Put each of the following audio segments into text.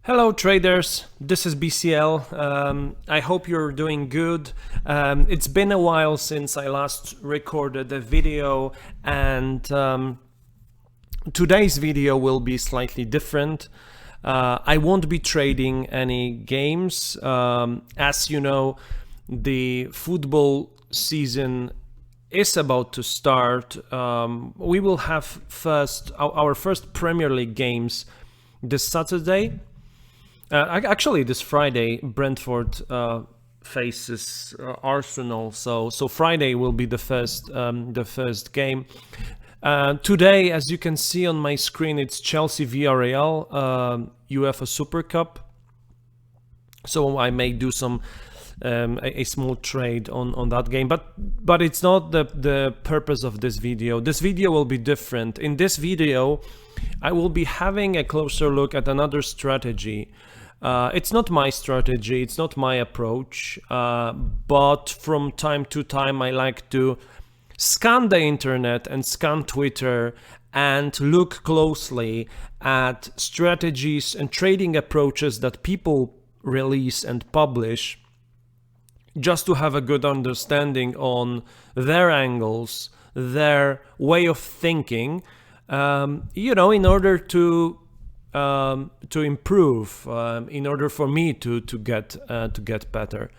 Hello traders, this is BCL. I hope you're doing good. It's been a while since I last recorded a video, and today's video will be slightly different. I won't be trading any games. As you know, the football season is about to start. We will have our first Premier League games this Saturday. Actually, this Friday, Brentford faces Arsenal. So Friday will be the first game. Today, as you can see on my screen, it's Chelsea Villarreal, UEFA Super Cup. So I may do some a small trade on that game, but it's not the purpose of this video. This video will be different. In this video, I will be having a closer look at another strategy. It's not my strategy, it's not my approach, but from time to time I like to scan the internet and scan Twitter and look closely at strategies and trading approaches that people release and publish, just to have a good understanding on their angles, their way of thinking, in order to improve, in order for me to get better.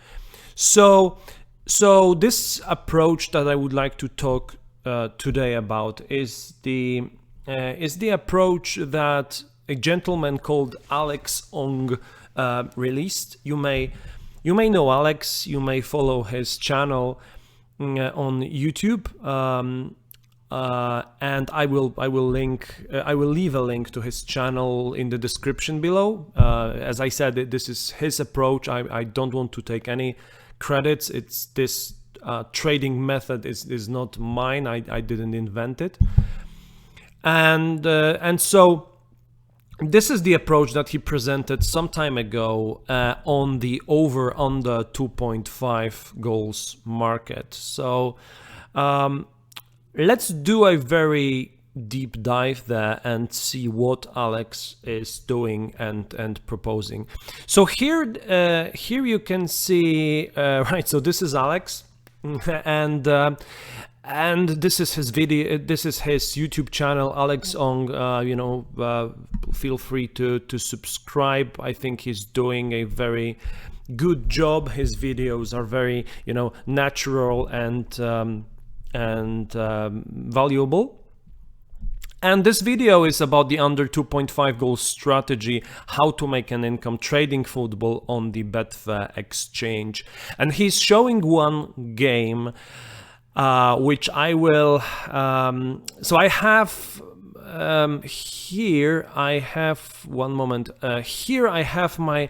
So this approach that I would like to talk today about is the approach that a gentleman called Alex Ong released. You may know Alex. You may follow his channel on YouTube. And I will leave a link to his channel in the description below. As I said, this is his approach. I don't want to take any credits. It's this trading method is not mine. I didn't invent it. And so this is the approach that he presented some time ago on the over/under 2.5 goals market. So let's do a very deep dive there and see what Alex is doing and proposing. So here you can see, right, so this is Alex, and this is his video, this is his YouTube channel, Alex Ong. Feel free to subscribe. I think he's doing a very good job. His videos are very, natural and valuable. And this video is about the under 2.5 goal strategy, how to make an income trading football on the Betfair exchange. And he's showing one game, which I will, so I have here, I have, one moment, here I have my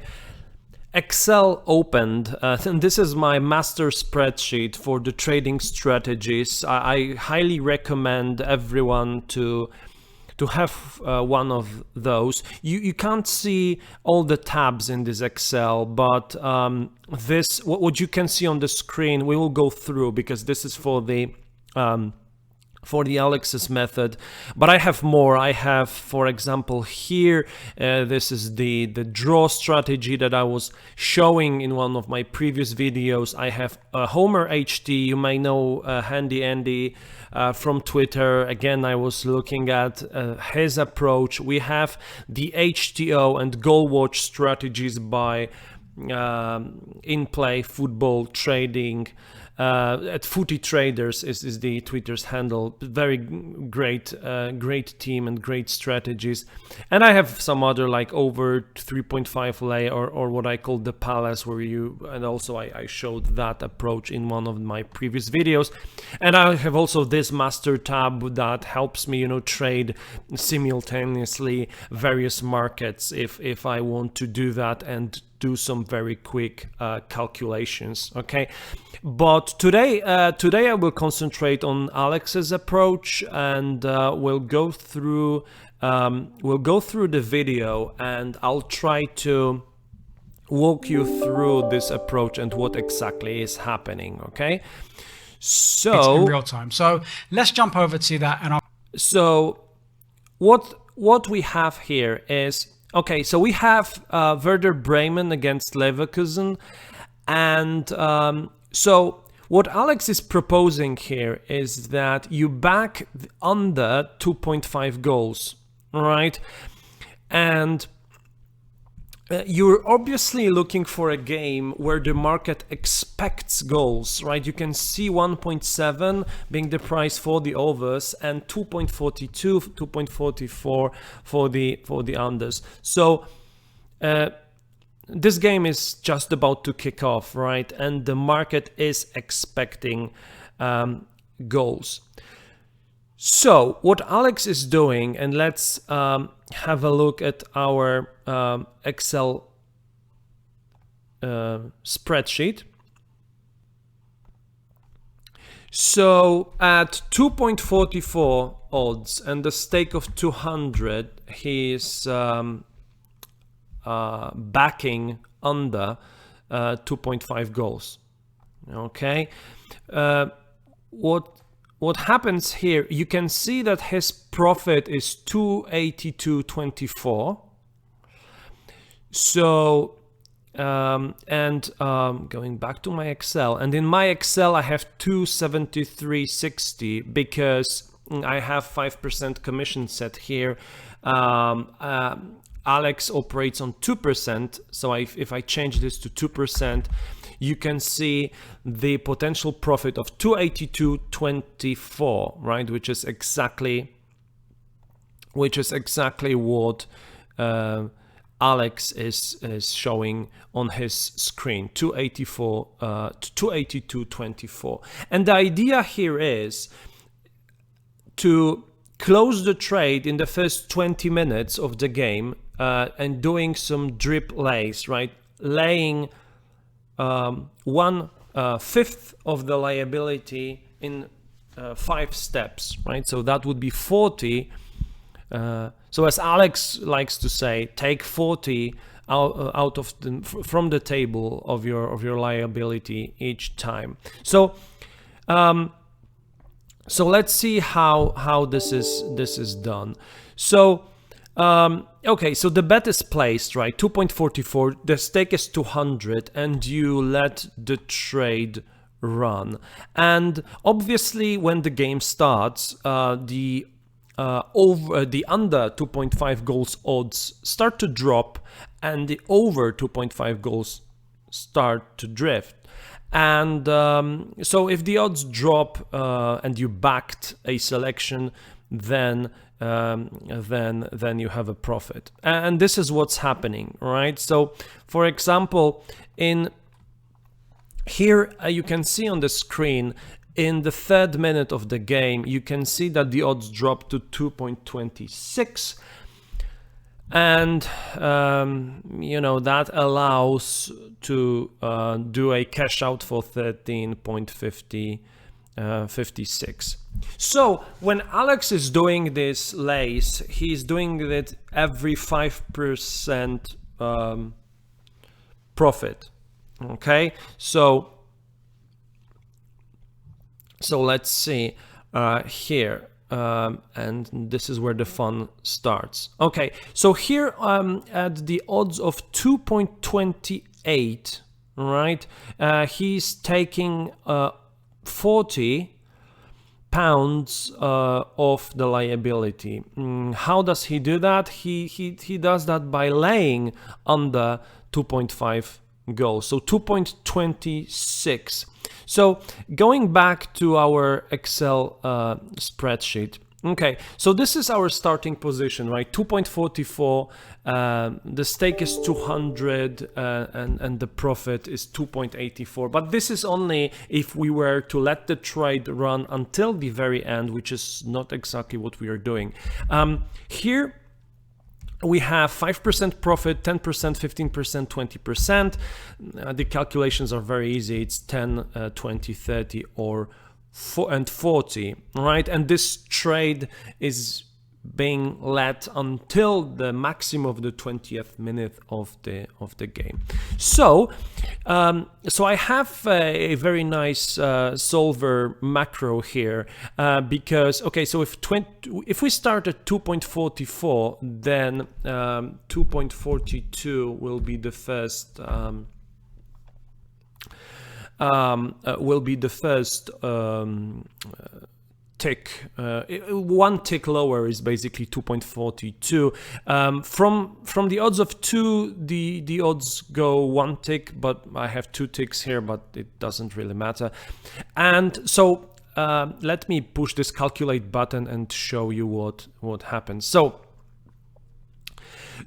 Excel opened, and this is my master spreadsheet for the trading strategies. I highly recommend everyone to have one of those. You can't see all the tabs in this Excel, but what you can see on the screen, we will go through, because this is for the Alex's method, but I have more. I have, for example, here, this is the draw strategy that I was showing in one of my previous videos. I have Homer HT, you may know Handy Andy from Twitter. Again, I was looking at his approach. We have the HTO and Goal Watch strategies by In Play Football Trading. At Footy Traders is the Twitter's handle. Very great team and great strategies. And I have some other, like over 3.5 lay or what I call the Palace, and also I showed that approach in one of my previous videos. And I have also this master tab that helps me, trade simultaneously various markets if I want to do that and do some very quick calculations. Okay, but today I will concentrate on Alex's approach, and we'll go through the video, and I'll try to walk you through this approach and what exactly is happening. Okay, so it's in real time. So let's jump over to that. And so what we have here is Okay, so we have Werder Bremen against Leverkusen, and so what Alex is proposing here is that you back under 2.5 goals, right? And you're obviously looking for a game where the market expects goals, right? You can see 1.7 being the price for the overs and 2.42, 2.44 for the unders. So this game is just about to kick off, right? And the market is expecting goals. So what Alex is doing, and let's have a look at our Excel spreadsheet. So at 2.44 odds and the stake of 200, he's backing under 2.5 goals. Okay, what happens here? You can see that his profit is 282.24. So going back to my Excel, and in my Excel I have 273.60 because I have 5% commission set here. Alex operates on 2%, so if I change this to 2%, you can see the potential profit of 282.24, right? Which is exactly what Alex is showing on his screen, 282.24. And the idea here is to close the trade in the first 20 minutes of the game and doing some drip lays, right? Laying 1/5 of the liability in 5 steps, right? So that would be 40. So as Alex likes to say, take 40 out of from the table of your liability each time. So so let's see how this is done. So okay, so the bet is placed, right? 2.44, the stake is 200, and you let the trade run. And obviously when the game starts, the under 2.5 goals odds start to drop, and the over 2.5 goals start to drift. And so if the odds drop and you backed a selection, then you have a profit. And this is what's happening, right? So for example, in here you can see on the screen, in the 3rd minute of the game, you can see that the odds drop to 2.26. And you know, that allows to do a cash out for 13.56. So when Alex is doing this lays, he's doing it every 5% profit. Okay, so let's see here. And this is where the fun starts. Okay, so here at the odds of 2.28, right, he's taking 40 pounds off the liability. How does he do that? He does that by laying under 2.5 goals, so 2.26. So going back to our Excel spreadsheet. Okay, so this is our starting position, right? 2.44, the stake is 200, and the profit is 2.84. But this is only if we were to let the trade run until the very end, which is not exactly what we are doing. Here we have 5% profit, 10%, 15%, 20%. The calculations are very easy. It's 10, 20, 30, or 40, right? And this trade is being led until the maximum of the 20th minute of the game. So I have a very nice solver macro here, because so if we start at 2.44, then 2.42 will be the first tick. One tick lower is basically 2.42. From the odds of 2, the odds go 1 tick, but I have 2 ticks here, but it doesn't really matter. And so let me push this calculate button and show you what happens.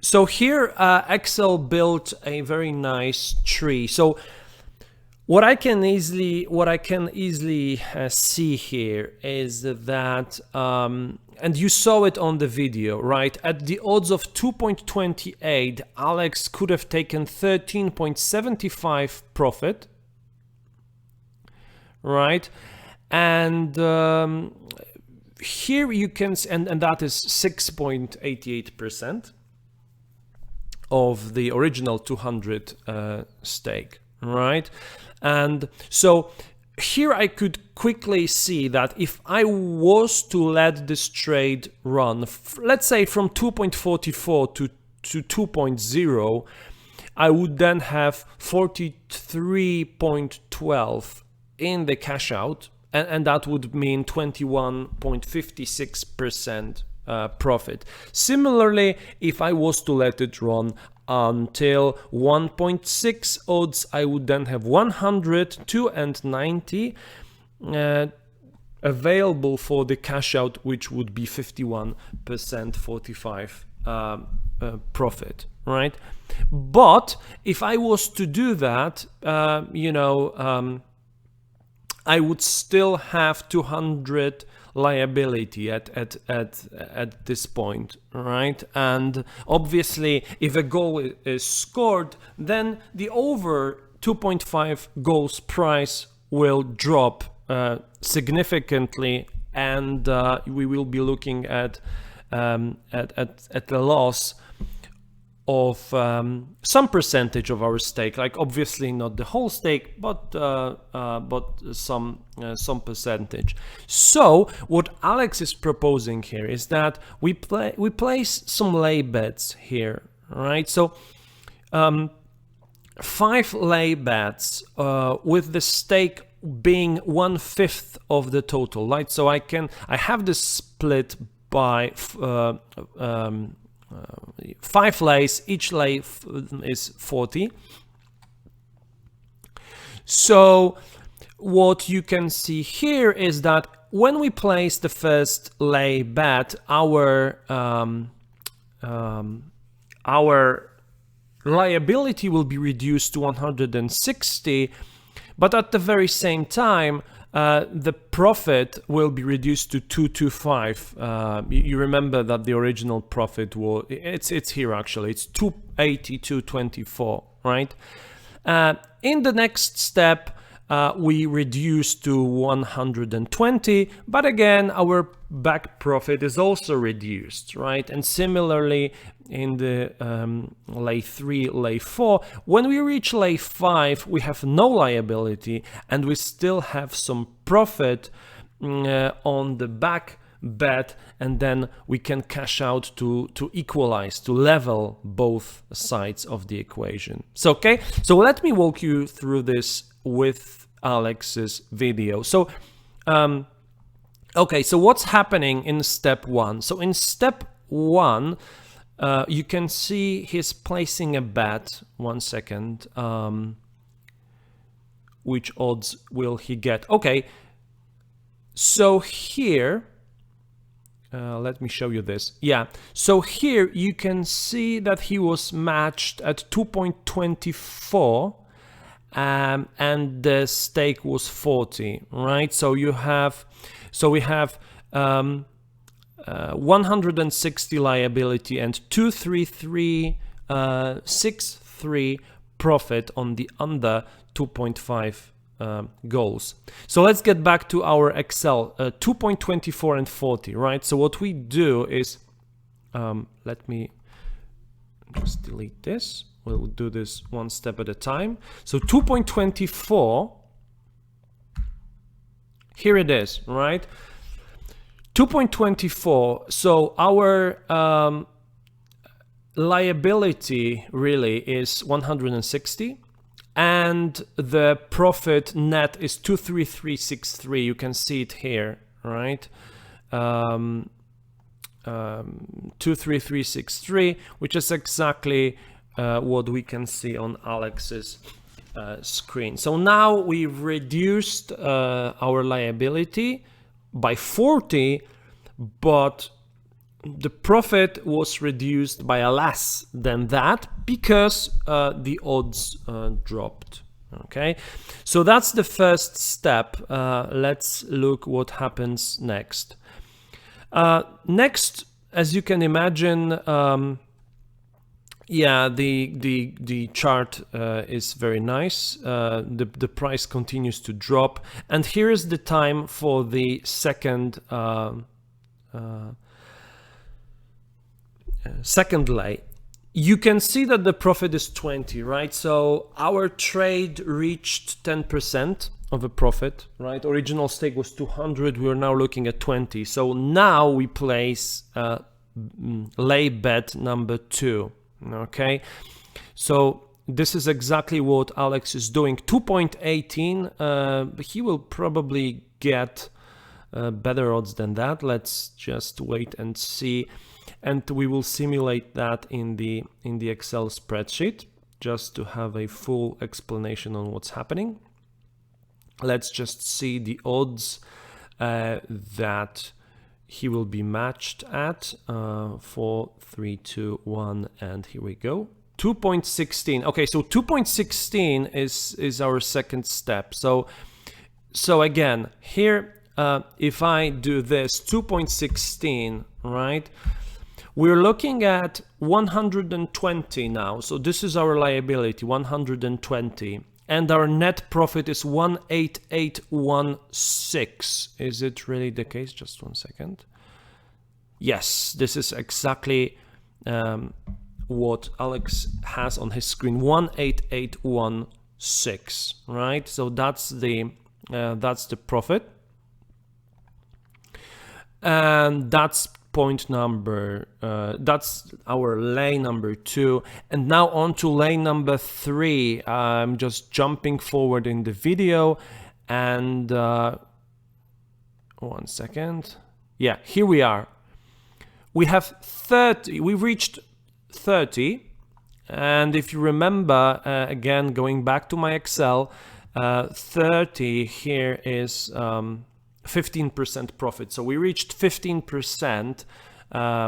So here Excel built a very nice tree. So what I can easily see here is that, and you saw it on the video, right? At the odds of 2.28, Alex could have taken 13.75 profit, right? And here you can, and that is 6.88% of the original 200 stake, right? And so here I could quickly see that if I was to let this trade run, let's say from 2.44 to 2.0, I would then have 43.12 in the cash out, and that would mean 21.56% profit. Similarly, if I was to let it run until 1.6 odds, I would then have 102.90 available for the cash out, which would be 51%, 45 profit, right? But if I was to do that, I would still have 200 liability at this point, right? And obviously, if a goal is scored, then the over 2.5 goals price will drop significantly, and we will be looking at the loss of some percentage of our stake, like obviously not the whole stake, but some percentage. So what Alex is proposing here is that we place some lay bets here, right? So 5 lay bets with the stake being 1/5 of the total, right? So I have this split by 5 lays, each lay is 40. So what you can see here is that when we place the first lay bet, our liability will be reduced to 160, but at the very same time, the profit will be reduced to 225. You remember that the original profit was, it's here actually, it's 282.24, right? In the next step, we reduce to 120, but again, our back profit is also reduced, right? And similarly, in the lay 3, lay 4, when we reach lay 5, we have no liability, and we still have some profit on the back bet, and then we can cash out to equalize, to level both sides of the equation. So, okay, so let me walk you through this with Alex's video. So, okay, so what's happening in step 1? So in step 1, you can see he's placing a bet. 1 second. Which odds will he get? Okay, so here, let me show you this. Yeah, so here you can see that he was matched at 2.24. And the stake was 40, right? So we have 160 liability and 233.63 profit on the under 2.5 goals. So let's get back to our Excel, 2.24 and 40, right? So what we do is let me just delete this. We'll do this one step at a time. So 2.24, here it is, right? 2.24, so our liability really is 160, and the profit net is 23363. You can see it here, right? 23363, which is exactly what we can see on Alex's screen. So now we've reduced our liability by 40, but the profit was reduced by less than that because the odds dropped. Okay, so that's the first step. Let's look what happens next. Next, as you can imagine, yeah, the chart is very nice. The price continues to drop, and here is the time for the second lay. You can see that the profit is 20, right? So our trade reached 10% of a profit, right? Original stake was 200. We are now looking at 20. So now we place lay bet number 2. Okay, so this is exactly what Alex is doing. 2.18. He will probably get better odds than that. Let's just wait and see, and we will simulate that in the Excel spreadsheet just to have a full explanation on what's happening. Let's just see the odds that he will be matched at. 4, 3, 2, 1, and here we go. 2.16. Okay, so 2.16 is our second step. So again, here, if I do this 2.16, right, we're looking at 120 now. So this is our liability, 120. And our net profit is 18816. Is it really the case? Just one second. Yes, this is exactly what Alex has on his screen. 18816, right? So that's the profit, and that's point number. That's our lay number 2, and now on to lay number 3. I'm just jumping forward in the video, and one second. Yeah, here we are. We have 30. We reached 30, and if you remember, again going back to my Excel, 30 here is 15% profit. So we reached 15%.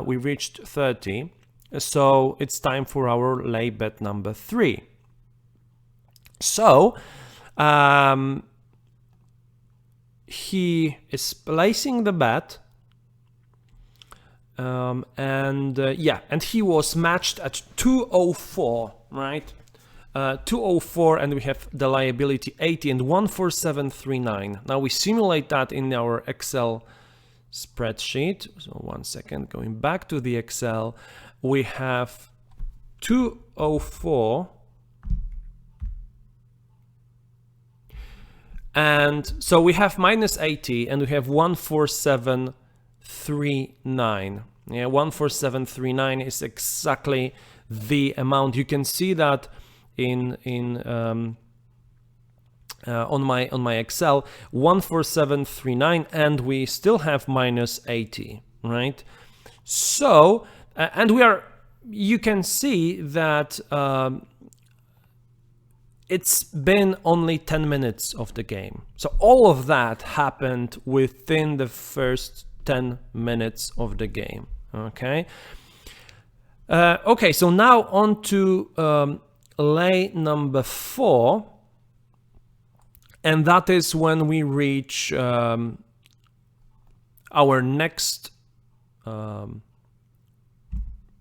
We reached 30. So it's time for our lay bet number 3. So he is placing the bet, and he was matched at 204, right? 204, and we have the liability 80 and 14739. Now we simulate that in our Excel spreadsheet. So one second, going back to the Excel, we have 204, and so we have minus 80, and we have 14739. Yeah, 14739 is exactly the amount. You can see that on my Excel, 14739, and we still have minus 80, right? So and you can see that it's been only 10 minutes of the game. So all of that happened within the first 10 minutes of the game. Okay. Okay, so now on to lay number 4, and that is when we reach our next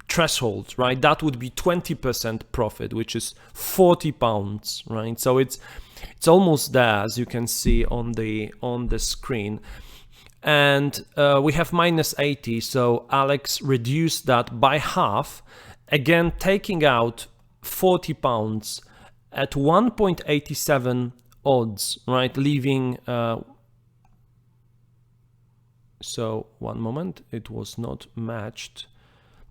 threshold, right? That would be 20% profit, which is 40 pounds, right? So it's almost there, as you can see on the screen. and we have minus 80, so Alex reduced that by half, again taking out 40 pounds at 1.87 odds, right, leaving so one moment, it was not matched.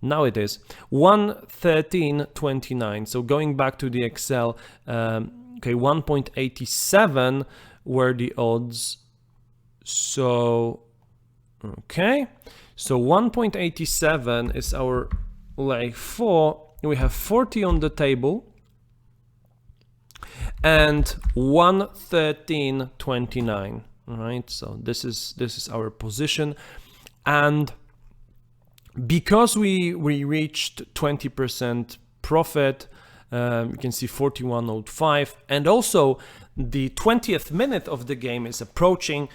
Now it is 113.29. So going back to the Excel, okay, 1.87 were the odds. So okay, so 1.87 is our lay 4. We have 40 on the table and 113.29. Right, so this is our position, and because we reached 20% profit, you can see 41.05, and also the 20th minute of the game is approaching.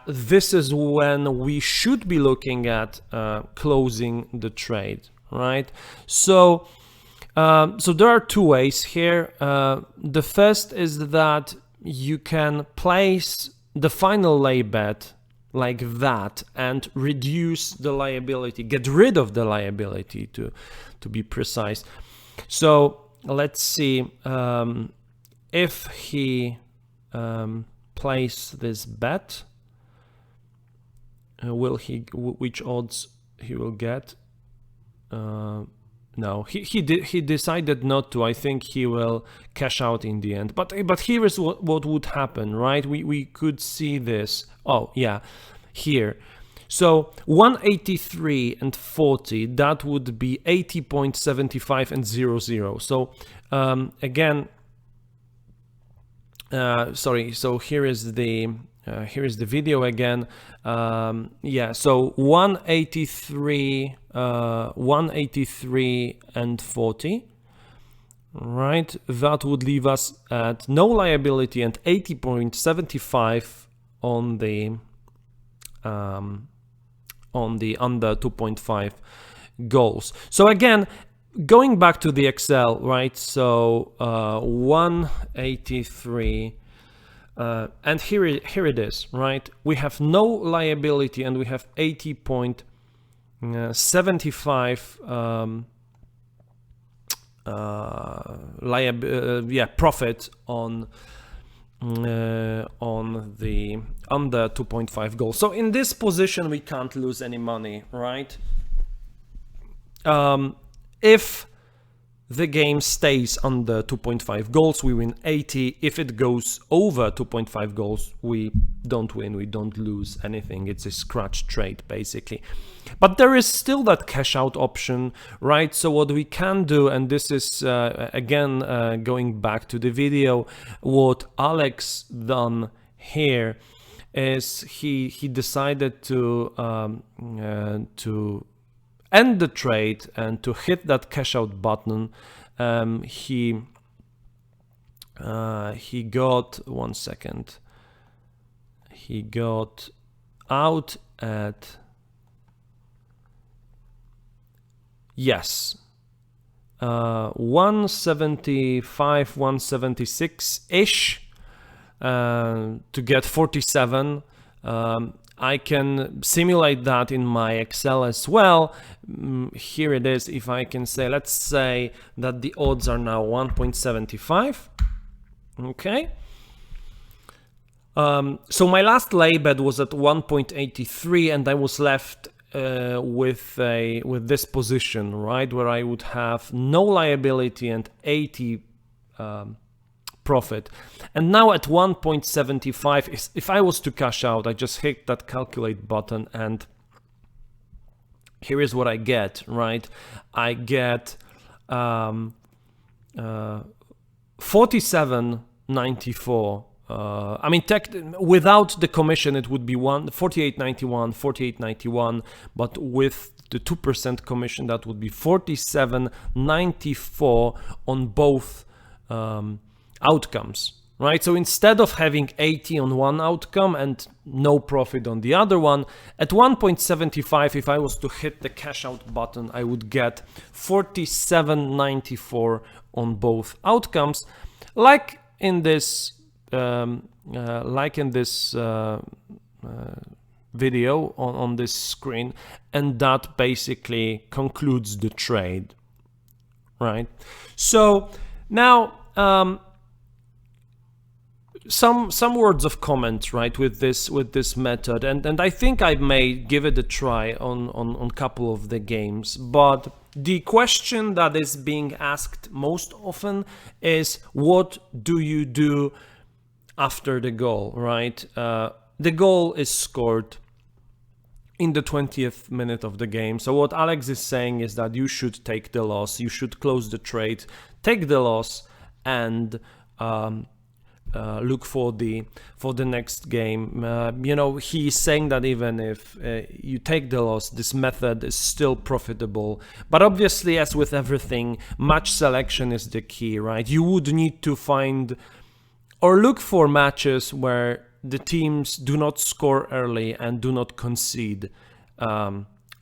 This is when we should be looking at closing the trade, right? So so there are two ways here. The first is that you can place the final lay bet like that and reduce the liability, get rid of the liability to be precise. So let's see if he plays this bet, which odds he will get. No, he decided not to. I think he will cash out in the end. But here is what would happen, right? We could see this. Oh yeah, here. So 183 and 40, that would be 80.75 and 00. So again, sorry. So here is the video again. Yeah, so 183 and 40, right? That would leave us at no liability and 80.75 on the under 2.5 goals. So again, going back to the Excel, right? So 183. And here it is, right? We have no liability and we have 80.75 profit on the under 2.5 goals. So in this position we can't lose any money, right? If the game stays under 2.5 goals, we win 80. If it goes over 2.5 goals, we don't win, we don't lose anything. It's a scratch trade, basically. But there is still that cash out option, right? So what we can do, and this is, again, going back to the video, what Alex done here is he decided to end the trade and to hit that cash out button. He got, one second, he got out at, yes, 175, 176 ish, to get 47. I can simulate that in my Excel as well. Here it is. If I can say, let's say that the odds are now 1.75. Okay. So my last lay bet was at 1.83, and I was left with this position, right, where I would have no liability and 80 profit. And now at 1.75, if I was to cash out, I just hit that calculate button, and here is what I get, right? I get 47.94. I mean, without the commission, it would be 48.91, 48.91, but with the 2% commission, that would be 47.94 on both outcomes, right? So instead of having 80 on one outcome and no profit on the other one, at 1.75, if I was to hit the cash out button, I would get 47.94 on both outcomes, like in this video on this screen, and that basically concludes the trade, right? So now some words of comment, right, with this method, and I think I may give it a try on a couple of the games. But the question that is being asked most often is, what do you do after the goal, right? The goal is scored in the 20th minute of the game. So what Alex is saying is that you should take the loss, you should close the trade, take the loss, and look for the next game. You know, he's saying that even if you take the loss, this method is still profitable. But obviously, as with everything, match selection is the key, right? You would need to find or look for matches where the teams do not score early and do not concede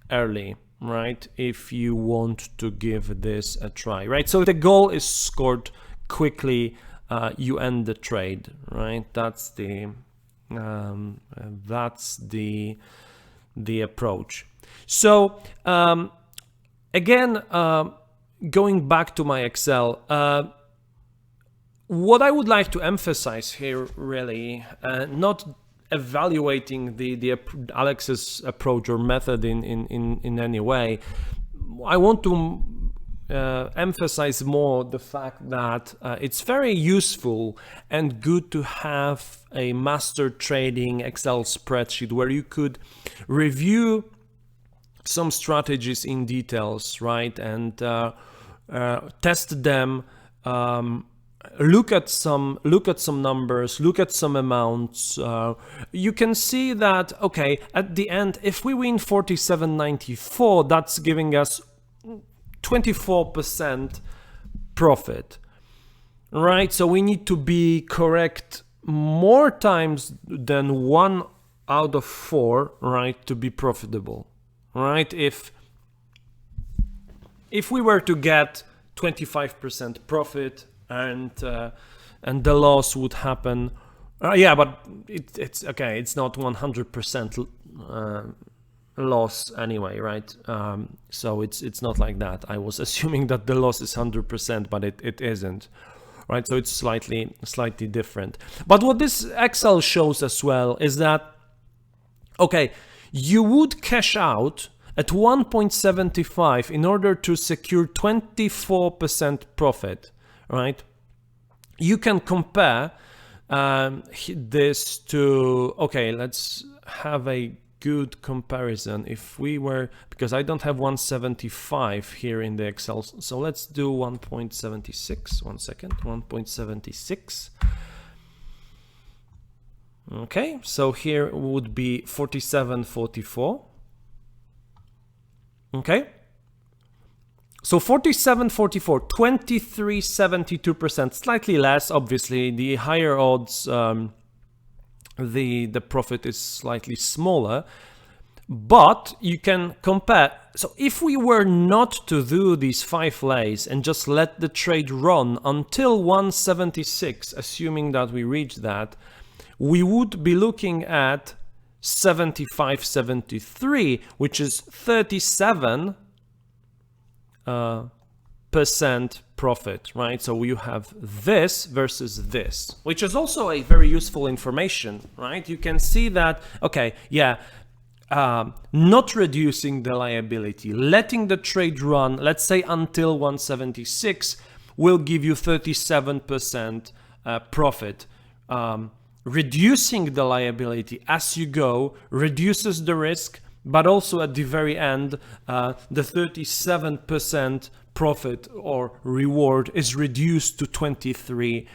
early, right? If you want to give this a try, right? So if the goal is scored quickly, you end the trade, right? That's the approach. So again, going back to my Excel, what I would like to emphasize here, really, not evaluating the Alex's approach or method in any way. I want to emphasize more the fact that it's very useful and good to have a master trading Excel spreadsheet where you could review some strategies in details, right, and test them. Look at some numbers, look at some amounts. You can see that, okay, at the end, if we win 47.94, that's giving us 24% profit, right? So we need to be correct more times than 1 out of 4, right, to be profitable, right? If we were to get 25% profit, and the loss would happen. Yeah, but it's okay. It's not 100% loss anyway, right? So it's not like that. I was assuming that the loss is 100%, but it isn't, right? So it's slightly different. But what this Excel shows as well is that, okay, you would cash out at 1.75 in order to secure 24% profit. Right? You can compare this to, okay, let's have a good comparison. If we were, because I don't have 175 here in the Excel, so let's do 1.76. 1 second, 1.76. Okay, so here would be 47.44. Okay. So 47.44, 23.72%, slightly less, obviously. The higher odds, the profit is slightly smaller, but you can compare. So if we were not to do these 5 lays and just let the trade run until 176, assuming that we reach that, we would be looking at 75.73, which is 37% profit, right? So you have this versus this, which is also a very useful information, right? You can see that, okay, yeah, not reducing the liability, letting the trade run, let's say until 176, will give you 37% profit. Reducing the liability as you go reduces the risk, but also at the very end, the 37% profit or reward is reduced to 23%.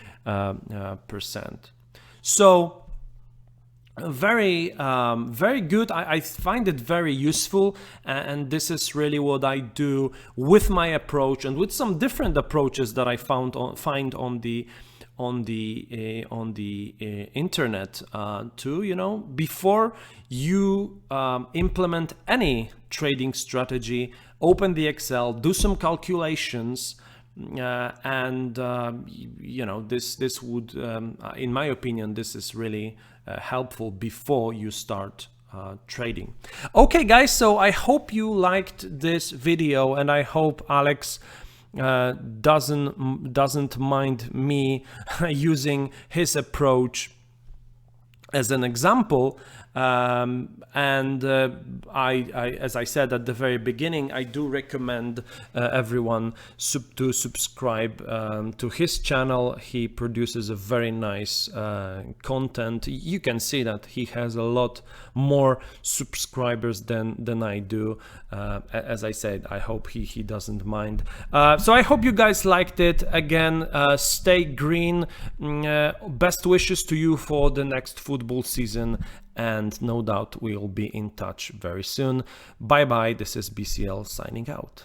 So very good. I find it very useful, and this is really what I do with my approach and with some different approaches that I find on the internet too. You know, before you implement any trading strategy, open the Excel, do some calculations, and you know, this would, in my opinion, this is really helpful before you start trading. Okay guys, so I hope you liked this video, and I hope Alex doesn't mind me using his approach as an example. As I said at the very beginning, I do recommend everyone to subscribe to his channel. He produces a very nice content. You can see that he has a lot more subscribers than I do. As I said, I hope he doesn't mind. So I hope you guys liked it. Again, stay green. Best wishes to you for the next football season, and no doubt we'll be in touch very soon. Bye bye, this is BCL signing out.